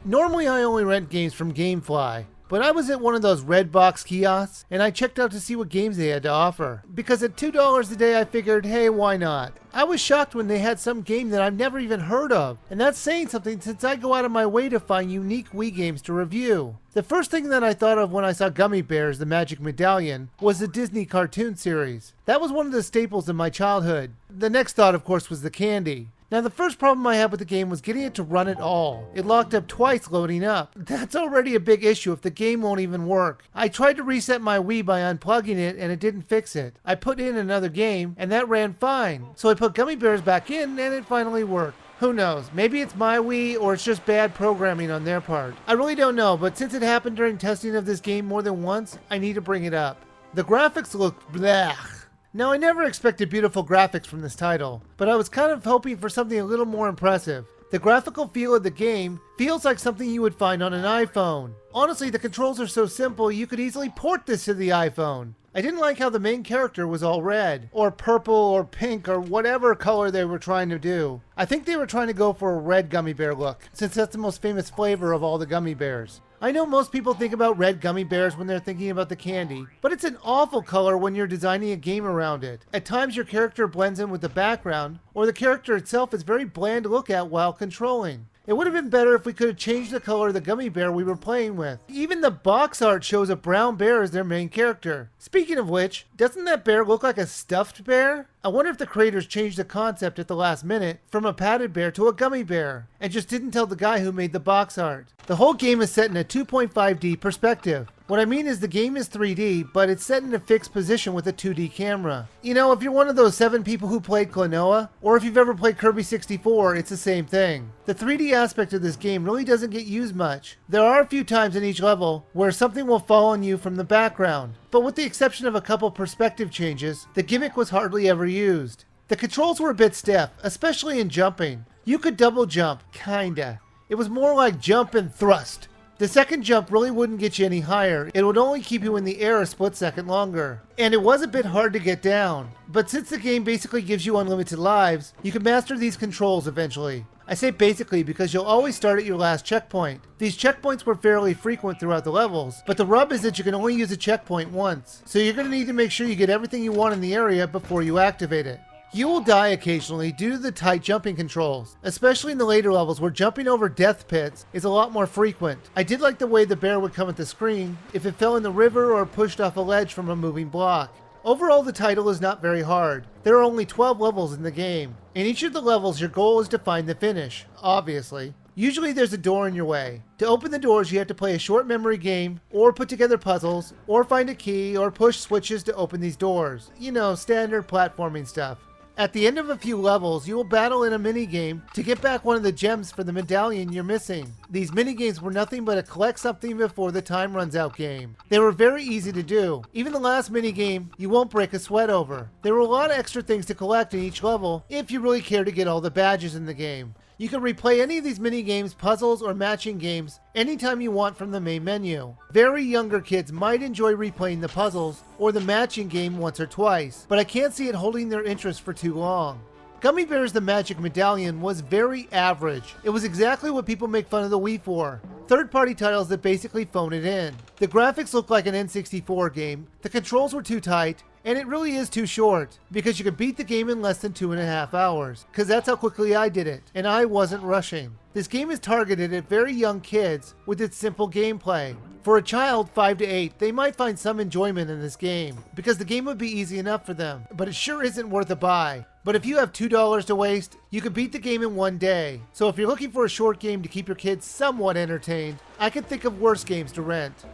Normally I only rent games from GameFly, but I was at one of those red box kiosks and I checked out to see what games they had to offer. Because at $2 a day I figured, hey, why not? I was shocked when they had some game that I've never even heard of, and that's saying something since I go out of my way to find unique Wii games to review. The first thing that I thought of when I saw Gummy Bears, the Magic Medallion, was the Disney cartoon series. That was one of the staples in my childhood. The next thought, of course, was the candy. Now, the first problem I had with the game was getting it to run at all. It locked up twice loading up. That's already a big issue if the game won't even work. I tried to reset my Wii by unplugging it and it didn't fix it. I put in another game and that ran fine. So I put Gummy Bears back in and it finally worked. Who knows? Maybe it's my Wii or it's just bad programming on their part. I really don't know, but since it happened during testing of this game more than once, I need to bring it up. The graphics look blech. Now, I never expected beautiful graphics from this title, but I was kind of hoping for something a little more impressive. The graphical feel of the game feels like something you would find on an iPhone. Honestly, the controls are so simple you could easily port this to the iPhone. I didn't like how the main character was all red, or purple, or pink, or whatever color they were trying to do. I think they were trying to go for a red gummy bear look, since that's the most famous flavor of all the gummy bears. I know most people think about red gummy bears when they're thinking about the candy, but it's an awful color when you're designing a game around it. At times your character blends in with the background, or the character itself is very bland to look at while controlling. It would have been better if we could have changed the color of the gummy bear we were playing with. Even the box art shows a brown bear as their main character. Speaking of which, doesn't that bear look like a stuffed bear? I wonder if the creators changed the concept at the last minute from a padded bear to a gummy bear, and just didn't tell the guy who made the box art. The whole game is set in a 2.5D perspective. What I mean is the game is 3D, but it's set in a fixed position with a 2D camera. You know, if you're one of those 7 people who played Klonoa, or if you've ever played Kirby 64, it's the same thing. The 3D aspect of this game really doesn't get used much. There are a few times in each level where something will fall on you from the background, but with the exception of a couple perspective changes, the gimmick was hardly ever used. The controls were a bit stiff, especially in jumping. You could double jump, kinda. It was more like jump and thrust. The second jump really wouldn't get you any higher. It would only keep you in the air a split second longer. And it was a bit hard to get down. But since the game basically gives you unlimited lives, you can master these controls eventually. I say basically because you'll always start at your last checkpoint. These checkpoints were fairly frequent throughout the levels, but the rub is that you can only use a checkpoint once. So you're going to need to make sure you get everything you want in the area before you activate it. You will die occasionally due to the tight jumping controls, especially in the later levels where jumping over death pits is a lot more frequent. I did like the way the bear would come at the screen if it fell in the river or pushed off a ledge from a moving block. Overall, the title is not very hard. There are only 12 levels in the game. In each of the levels, your goal is to find the finish, obviously. Usually there's a door in your way. To open the doors, you have to play a short memory game, or put together puzzles, or find a key, or push switches to open these doors. You know, standard platforming stuff. At the end of a few levels, you will battle in a minigame to get back one of the gems for the medallion you're missing. These minigames were nothing but a collect something before the time runs out game. They were very easy to do. Even the last minigame, you won't break a sweat over. There were a lot of extra things to collect in each level if you really care to get all the badges in the game. You can replay any of these mini-games, puzzles, or matching games anytime you want from the main menu. Very younger kids might enjoy replaying the puzzles or the matching game once or twice, but I can't see it holding their interest for too long. Gummy Bears the Magic Medallion was very average. It was exactly what people make fun of the Wii for. Third-party titles that basically phone it in. The graphics looked like an N64 game, the controls were too tight, and it really is too short, because you can beat the game in less than 2.5 hours, because that's how quickly I did it, and I wasn't rushing. This game is targeted at very young kids with its simple gameplay. For a child 5 to 8, they might find some enjoyment in this game, because the game would be easy enough for them, but it sure isn't worth a buy. But if you have $2 to waste, you can beat the game in one day. So if you're looking for a short game to keep your kids somewhat entertained, I can think of worse games to rent.